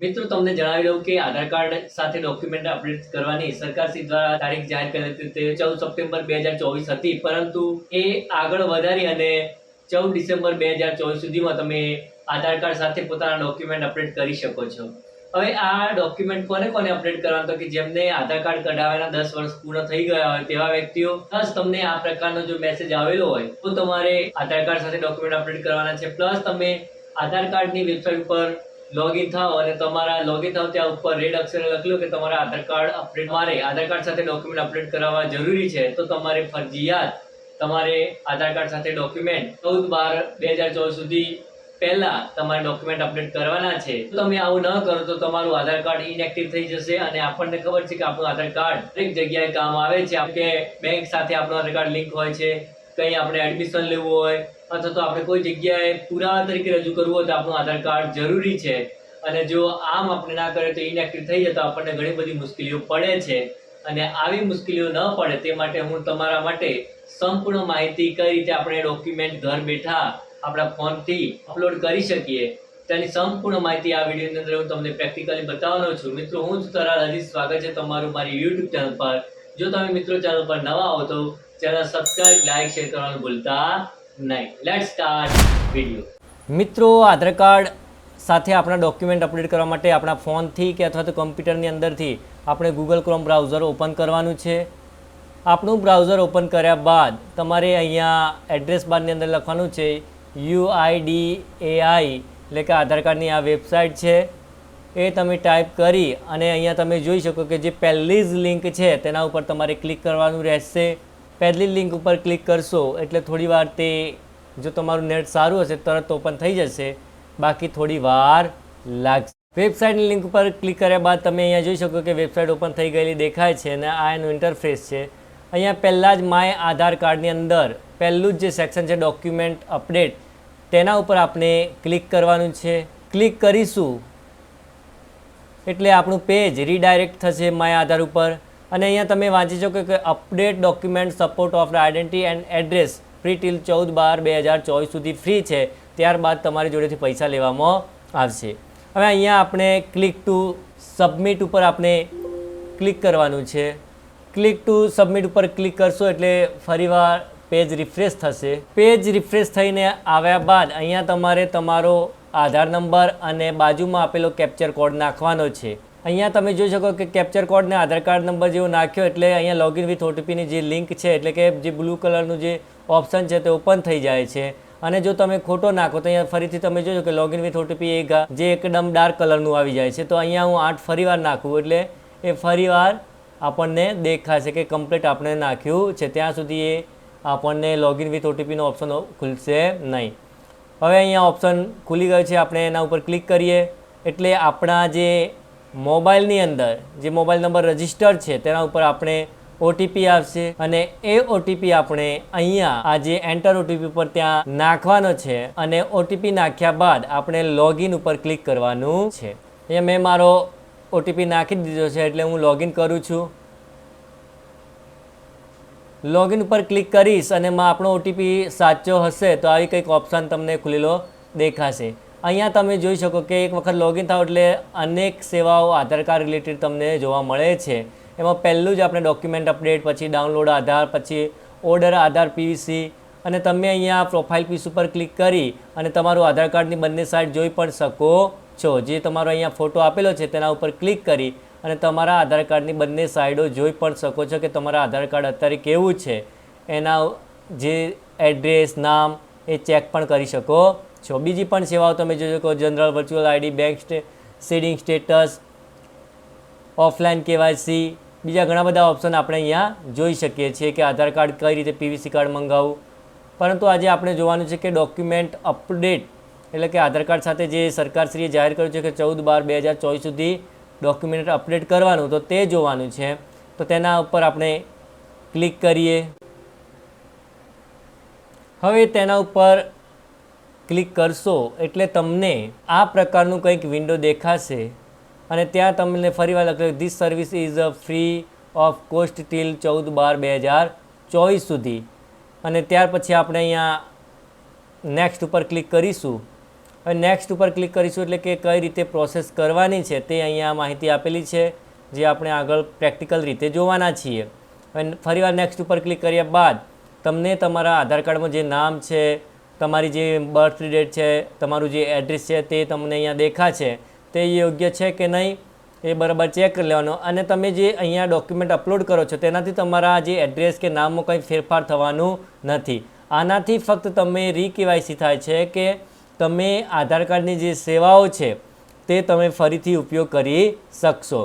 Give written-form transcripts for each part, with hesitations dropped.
મિત્રો તમને જણાવી દઉં કે આધાર કાર્ડ સાથે ડોક્યુમેન્ટ અપડેટ કરવાની સરકારશ્રી દ્વારા તારીખ જાહેર કરી હતી તે 14 સપ્ટેમ્બર 2024 હતી, પરંતુ એ આગળ વધારી અને 14 ડિસેમ્બર 2024 સુધીમાં તમે આધાર કાર્ડ સાથે પોતાના ડોક્યુમેન્ટ અપડેટ કરી શકો છો। હવે આ ડોક્યુમેન્ટ કોને અપડેટ કરવાનું, તો કે જેમને આધાર કાર્ડ કઢાવેલા 10 વર્ષ પૂર્ણ થઈ ગયા હોય તેવા વ્યક્તિઓ, પ્લસ તમને આ પ્રકારનો જો મેસેજ આવેલો હોય તો તમારે આધાર કાર્ડ સાથે ડોક્યુમેન્ટ અપડેટ કરવાના છે। પ્લસ તમે આધાર કાર્ડની વેબસાઇટ પર लॉगिन થાઓ અને તમારા लॉगिन થાઓ ત્યાં ઉપર રેડ અક્ષરે લખેલું કે તમારા આધાર કાર્ડ અપડેટ મારે આધાર કાર્ડ સાથે ડોક્યુમેન્ટ અપડેટ કરાવવા જરૂરી છે, તો તમારે ફરજિયાત તમારે આધાર કાર્ડ સાથે ડોક્યુમેન્ટ 14/12/2024 સુધી પહેલા તમારે ડોક્યુમેન્ટ અપડેટ કરવાના છે। તો તમે આવું ન કરો તો તમારું આધાર કાર્ડ ઇનએક્ટિવ થઈ જશે અને આપણને ખબર છે કે આપણું આધાર કાર્ડ દરેક જગ્યાએ કામ આવે છે। આપણે બેંક સાથે આપણું આધાર કાર્ડ લિંક હોય છે, કંઈ આપણે એડમિશન લેવું હોય અથવા તો આપણે કોઈ જગ્યાએ પુરાવા તરીકે રજૂ કરવું હોય તો આપણું આધાર કાર્ડ જરૂરી છે। અને જો આમ આપણે ના કરીએ તો ઇનએક્ટિવ થઈ જાય તો આપણને ઘણી બધી મુશ્કેલીઓ પડે છે અને આવી મુશ્કેલીઓ ન પડે તે માટે હું તમારા માટે સંપૂર્ણ માહિતી કઈ રીતે આપણે ડોક્યુમેન્ટ ઘર બેઠા આપણા ફોનથી અપલોડ કરી શકીએ તેની સંપૂર્ણ માહિતી આ વિડીયોની અંદર હું તમને પ્રેક્ટિકલી બતાવવાનો છું। મિત્રો હું જ તરાલ હજી સ્વાગત છે તમારું મારી YouTube ચેનલ પર। જો તમે મિત્રો ચેનલ પર નવા હો તો ચેનલ સબસ્ક્રાઇબ, લાઈક, શેર કરવાનું ભૂલતા નહીં। Let's start video. મિત્રો આધાર કાર્ડ સાથે આપણા ડોક્યુમેન્ટ અપડેટ કરવા માટે આપણા ફોનથી કે અથવા તો કમ્પ્યુટરની અંદરથી આપણે ગૂગલ ક્રોમ બ્રાઉઝર ઓપન કરવાનું છે। આપણું બ્રાઉઝર ઓપન કર્યા બાદ તમારે અહીંયા એડ્રેસ બારની અંદર લખવાનું છે UIDAI એટલે કે આધાર કાર્ડની આ વેબસાઇટ છે એ તમે ટાઈપ કરી અને અહીંયા તમે જોઈ શકો કે જે પહેલી જ લિંક છે તેના ઉપર તમારે ક્લિક કરવાનું રહેશે। પહેલી લિંક ઉપર ક્લિક કરશો એટલે થોડી વાર તે જો તમારું નેટ સારું હશે તરત ઓપન થઈ જશે, બાકી થોડી વાર લાગશે। વેબસાઇટની લિંક ઉપર ક્લિક કર્યા બાદ તમે અહીંયા જોઈ શકો કે વેબસાઇટ ઓપન થઈ ગયેલી દેખાય છે અને આ એનું ઇન્ટરફેસ છે। અહીંયા પહેલાં જ માય આધાર કાર્ડની અંદર પહેલું જ જે સેક્શન છે ડોક્યુમેન્ટ અપડેટ તેના ઉપર આપણે ક્લિક કરવાનું છે। ક્લિક કરીશું એટલે આપણું પેજ રીડાયરેક્ટ થશે માય આધાર ઉપર અને અહીંયા તમે વાંચી શકો કે update document support of identity and address free till 14/12/2024 સુધી ફ્રી છે, ત્યારબાદ તમારી જોડેથી પૈસા લેવામાં આવશે। હવે અહીંયા આપણે ક્લિક ટુ સબમિટ ઉપર આપણે ક્લિક કરવાનું છે। ક્લિક ટુ સબમિટ ઉપર ક્લિક કરશો એટલે ફરીવાર પેજ રિફ્રેશ થશે। પેજ રિફ્રેશ થઈને આવ્યા બાદ અહીંયા તમારે તમારો આધાર નંબર અને બાજુમાં આપેલો કેપ્ચર કોડ નાખવાનો છે। અહીંયા તમે જોઈ શકો કે કેપ્ચર કોડ ને આધાર કાર્ડ નંબર જેવો નાખ્યો એટલે અહીંયા લોગિન વિથ ઓટીપીની જે લિંક છે એટલે કે જે બ્લુ કલરનું જે ઓપ્શન છે તે ઓપન થઈ જાય છે અને જો તમે ખોટો નાખો તો અહીંયા ફરીથી તમે જોજો કે લોગિન વિથ ઓટીપી જે એકદમ ડાર્ક કલરનું આવી જાય છે। તો અહીંયા હું 8 ફરીવાર નાખું એટલે એ ફરીવાર આપણને દેખાશે કે કમ્પ્લીટ આપણે નાખ્યું છે, ત્યાં સુધી એ આપણને લોગિન વિથ ઓટીપીનો ઓપ્શન ખુલશે નહીં। હવે અહીંયા ઓપ્શન ખુલી ગયો છે, આપણે એના ઉપર ક્લિક કરીએ એટલે આપણા જે મોબાઈલની અંદર જે મોબાઈલ નંબર રજિસ્ટર છે તેના ઉપર આપણે ઓટીપી આવશે અને એ ઓટીપી આપણે અહીંયા આ જે એન્ટર ઓટીપી પર ત્યાં નાખવાનો છે અને ઓટીપી નાખ્યા બાદ આપણે લોગિન ઉપર ક્લિક કરવાનું છે। અહીંયા મેં મારો ઓટીપી નાખી દીધો છે એટલે હું લોગિન કરું છું। લોગિન ઉપર ક્લિક કરીશ અને આપણો ઓટીપી સાચો હશે તો આવી કંઈક ઓપ્શન તમને ખુલેલો દેખાશે। અહીંયા તમે જોઈ શકો કે એક વખત લોગિન થાવ એટલે અનેક સેવાઓ આધાર કાર્ડ રિલેટેડ તમને જોવા મળે છે। એમાં પહેલું જ આપણે ડોક્યુમેન્ટ અપડેટ, પછી ડાઉનલોડ આધાર, પછી ઓર્ડર આધાર પીવીસી અને તમે અહીંયા પ્રોફાઇલ પીસ ઉપર ક્લિક કરી અને તમારું આધાર કાર્ડની બંને સાઈડ જોઈ પણ શકો છો। જે તમારો અહીંયા ફોટો આપેલો છે તેના ઉપર ક્લિક કરી અને તમારા આધાર કાર્ડની બંને સાઈડો જોઈ પણ શકો છો કે તમારા આધાર કાર્ડ અત્યારે કેવું છે, એના જે એડ્રેસ, નામ એ ચેક પણ કરી શકો છો। બીજી પણ સેવાઓ તમે જોઈ શકો general, virtual ID, bank seeding status, offline KYC, બીજા ઘણા બધા ઓપ્શન આપણે અહીંયા જોઈ શકીએ છીએ કે આધાર કાર્ડ કઈ રીતે પીવીસી કાર્ડ મંગાવવું। પરંતુ આજે આપણે જોવાનું છે કે ડોક્યુમેન્ટ અપડેટ એટલે કે આધાર કાર્ડ સાથે જે સરકારશ્રીએ જાહેર કર્યું છે કે 14/12/2024 સુધી ડોક્યુમેન્ટ અપડેટ કરવાનું, તો તે જોવાનું છે। તો તેના ઉપર આપણે ક્લિક કરીએ। હવે તેના ઉપર ક્લિક કરશો એટલે તમને આ પ્રકારનું કંઈક વિન્ડો દેખાશે અને ત્યાં તમને ફરીવાર લખેલું this service is free of cost till 14/12/2024 સુધી અને ત્યાર પછી આપણે અહીંયા નેક્સ્ટ ઉપર ક્લિક કરીશું હવે નેક્સ્ટ ઉપર ક્લિક કરીશું એટલે કે કઈ રીતે પ્રોસેસ કરવાની છે તે અહીંયા માહિતી આપેલી છે, જે આપણે આગળ પ્રેક્ટિકલ રીતે જોવાના છીએ. અને ફરીવાર નેક્સ્ટ ઉપર ક્લિક કર્યા બાદ તમને તમારા આધાર કાર્ડમાં જે નામ છે, તમારી જે બર્થ ડેટ છે, તમારું જે એડ્રેસ છે તે તમને અહીંયા દેખાશે, તે યોગ્ય છે કે નહીં એ બરાબર ચેક કરી લેવાનો. અને તમે જે અહીંયા ડોક્યુમેન્ટ અપલોડ કરો છો તેનાથી તમારા જે એડ્રેસ કે નામમાં કંઈ ફેરફાર થવાનું નથી. આનાથી ફક્ત તમે રીકેવાયસી થાય છે કે તમે આધાર કાર્ડની જે સેવાઓ છે તે તમે ફરીથી ઉપયોગ કરી શકશો.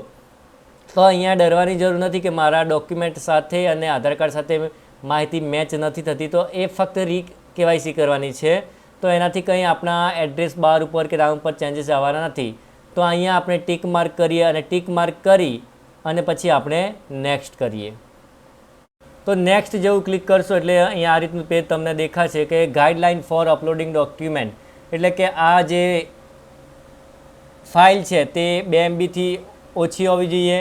તો અહીંયા ડરવાની જરૂર નથી કે મારા ડોક્યુમેન્ટ સાથે અને આધાર કાર્ડ સાથે માહિતી મેચ નથી થતી, તો એ ફક્ત રીકેવાયસી કરવાની છે. તો એનાથી કંઈ આપણા એડ્રેસ બાર ઉપર કે નામ ઉપર ચેન્જીસ આવવાના નથી. તો અહીંયા આપણે ટીક માર્ક કરીએ અને ટીક માર્ક કરી અને પછી આપણે નેક્સ્ટ કરીએ. તો નેક્સ્ટ જેવું ક્લિક કરશો એટલે અહીંયા આ રીતનું પેજ તમને દેખાશે કે ગાઈડલાઇન ફોર અપલોડિંગ ડોક્યુમેન્ટ, એટલે કે આ જે ફાઇલ છે તે 2 MBથી ઓછી હોવી જોઈએ,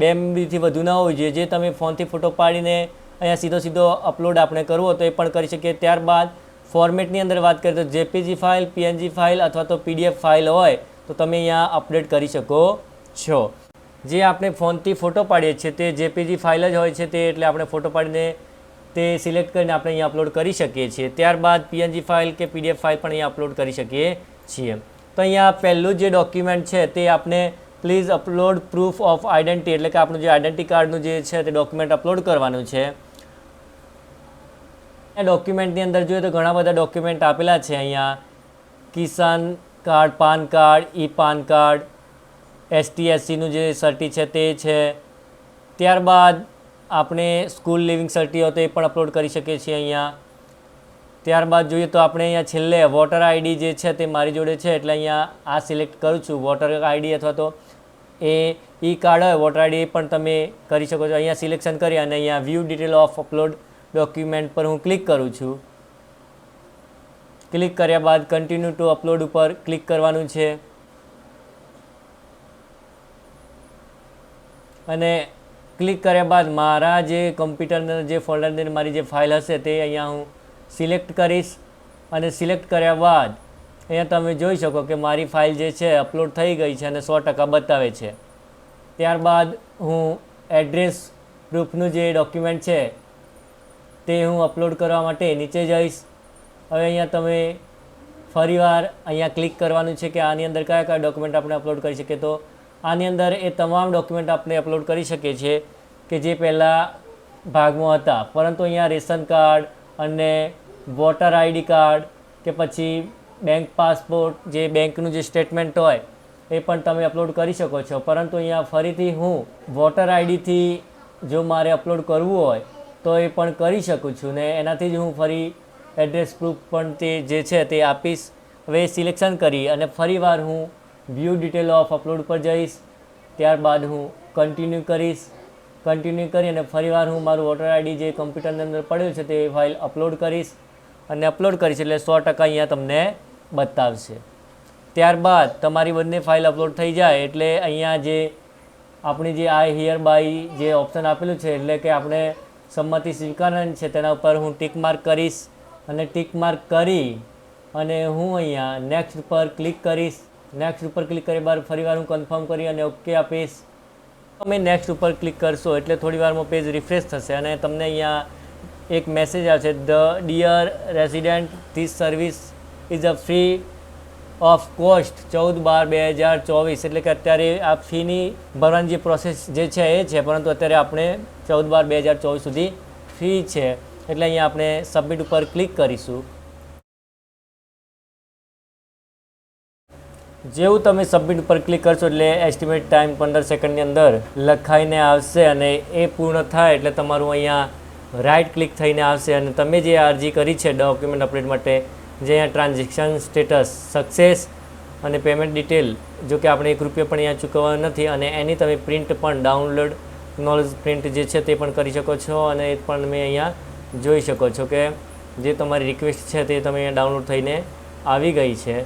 2 MBથી વધુ ના હોવી જોઈએ. જે તમે ફોનથી ફોટો પાડીને અહીંયા સીધો અપલોડ આપણે કરવો તો એ પણ કરી શકીએ. ત્યારબાદ ફોર્મેટની અંદર વાત કરીએ તો JPG ફાઇલ, PNG ફાઇલ અથવા તો PDF ફાઇલ હોય તો તમે અહીંયા અપડેટ કરી શકો છો. જે આપણે ફોનથી ફોટો પાડીએ છીએ તે JPG ફાઇલ જ હોય છે, તે એટલે આપણે ફોટો પાડીને તે સિલેક્ટ કરીને આપણે અહીંયા અપલોડ કરી શકીએ છીએ. ત્યારબાદ PNG ફાઇલ કે PDF ફાઇલ પણ અહીંયા અપલોડ કરી શકીએ છીએ. તો અહીંયા પહેલું જે ડોક્યુમેન્ટ છે તે આપણે please upload proof of identity, એટલે કે આપણું જે આઈડેન્ટિટી કાર્ડનું જે છે તે ડોક્યુમેન્ટ અપલોડ કરવાનું છે. ડોક્યુમેન્ટની અંદર જોઈએ તો ઘણા બધા ડોક્યુમેન્ટ આપેલા છે. અહીંયા kisan card, PAN card, PAN card, ST/SCનું જે સર્ટી છે તે છે. ત્યારબાદ આપણે સ્કૂલ લિવિંગ સર્ટી હોય તો એ પણ અપલોડ કરી શકીએ છીએ અહીંયા. ત્યારબાદ જોઈએ તો આપણે અહીંયા છેલ્લે વોટર ID જે છે તે મારી જોડે છે એટલે અહીંયા આ સિલેક્ટ કરું છું. વોટર ID અથવા તો એ કાર્ડ હોય વોટર ID પણ તમે કરી શકો છો. અહીંયા સિલેક્શન કરી અને અહીંયા view detail of upload document પર હું ક્લિક કરું છું. ક્લિક કર્યા બાદ કન્ટિન્યુ ટુ અપલોડ ઉપર ક્લિક કરવાનું છે અને ક્લિક કર્યા બાદ મારા જે કમ્પ્યુટરના જે ફોલ્ડરની અંદર મારી જે ફાઇલ હશે તે અહીંયા હું સિલેક્ટ કરીશ. અને સિલેક્ટ કર્યા બાદ અહીંયા તમે જોઈ શકો કે મારી ફાઇલ જે છે અપલોડ થઈ ગઈ છે અને 100% બતાવે છે. ત્યારબાદ હું એડ્રેસ પ્રૂફનું જે ડોક્યુમેન્ટ છે તે હું અપલોડ કરવા માટે નીચે જઈશ. હવે અહીંયા તમે ફરીવાર અહીંયા ક્લિક કરવાનું છે કે આની અંદર કયા કયા ડોક્યુમેન્ટ આપણે અપલોડ કરી શકીએ. તો આની અંદર એ તમામ ડોક્યુમેન્ટ આપણે અપલોડ કરી શકીએ છીએ કે જે પહેલાં ભાગમાં હતા, પરંતુ અહીંયા રેશન કાર્ડ અને વોટર ID કાર્ડ કે પછી બેંક પાસપોર્ટ, જે બેંકનું જે સ્ટેટમેન્ટ હોય એ પણ તમે અપલોડ કરી શકો છો. પરંતુ અહીંયા ફરીથી હું વોટર IDથી જો મારે અપલોડ કરવું હોય તો એ પણ કરી શકું છું ને એનાથી જ હું ફરી એડ્રેસ પ્રૂફ પણ તે જે છે તે આપીશ. હવે સિલેક્શન કરી અને ફરીવાર હું વ્યૂ ડિટેલ ઓફ અપલોડ પર જઈશ. ત્યારબાદ હું કન્ટિન્યુ કરીશ. કન્ટિન્યુ કરી અને ફરીવાર હું મારું વોટર ID જે કમ્પ્યુટરની અંદર પડ્યું છે તે ફાઇલ અપલોડ કરીશ અને અપલોડ કરીશ એટલે 100% અહીંયા તમને બતાવશે. ત્યારબાદ તમારી બંને ફાઇલ અપલોડ થઈ જાય એટલે અહીંયા જે આપણી જે આઈ હિયર બાય જે ઓપ્શન આપેલું છે એટલે કે આપણે સંમતિ સ્વીકારવાની છે તેના ઉપર હું ટીક માર્ક કરીશ અને ટીક માર્ક કરી અને હું અહીંયા નેક્સ્ટ પર ક્લિક કરીશ. નેક્સ્ટ ઉપર ક્લિક કર્યા બાદ ફરીવાર હું કન્ફર્મ કરી અને ઓકે આપીશ. તમે નેક્સ્ટ ઉપર ક્લિક કરશો એટલે થોડી વારમાં પેજ રિફ્રેશ થશે અને તમને અહીંયા એક મેસેજ આવશે, the deer resident this service is a free of cost 14/12/2024. એટલે કે અત્યારે આ ફીની ભરવાની જે પ્રોસેસ જે છે એ છે, પરંતુ અત્યારે આપણે 14/12/2024 સુધી ફ્રી છે. એટલે અહીંયા આપણે સબમિટ ઉપર ક્લિક કરીશું. જેવું તમે સબમિટ ઉપર ક્લિક કરશો એટલે એસ્ટિમેટ ટાઈમ 15 સેકન્ડની અંદર લખાઈને આવશે અને એ પૂર્ણ થાય એટલે તમારું અહીંયા રાઇટ ક્લિક થઈને આવશે અને તમે જે અરજી કરી છે ડોક્યુમેન્ટ અપડેટ માટે, જે અહીંયા ટ્રાન્ઝેક્શન સ્ટેટસ સક્સેસ અને પેમેન્ટ ડિટેલ, જો કે આપણે 1 રૂપિયા પણ અહીંયા ચૂકવવાનો નથી અને એની તમે પ્રિન્ટ પણ ડાઉનલોડ નોલેજ પ્રિન્ટ જે છે તે પણ કરી શકો છો અને એ પણ તમે અહીંયા જોઈ શકો છો કે જે તમારી રિક્વેસ્ટ છે તે તમે અહીંયા ડાઉનલોડ થઈને આવી ગઈ છે.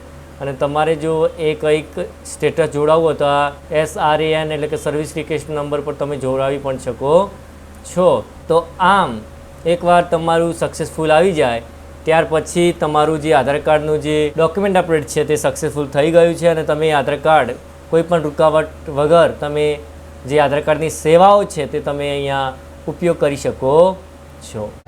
અને તમારે જો એ કંઈક સ્ટેટસ જોડાવવું હોય તો આ SRAN એટલે કે સર્વિસ રિક્વેસ્ટ નંબર પર તમે જોડાવી પણ શકો છો. તો આમ એકવાર તમારું સક્સેસફુલ આવી જાય ત્યાર પછી તમારું જે આધાર કાર્ડનું જે ડોક્યુમેન્ટ અપડેટ છે તે સક્સેસફુલ થઈ ગયું છે અને તમે આધાર કાર્ડ કોઈ પણ રૂકાવટ વગર તમે જે આધાર કાર્ડની સેવાઓ છે તે તમે અહીંયા ઉપયોગ કરી શકો છો.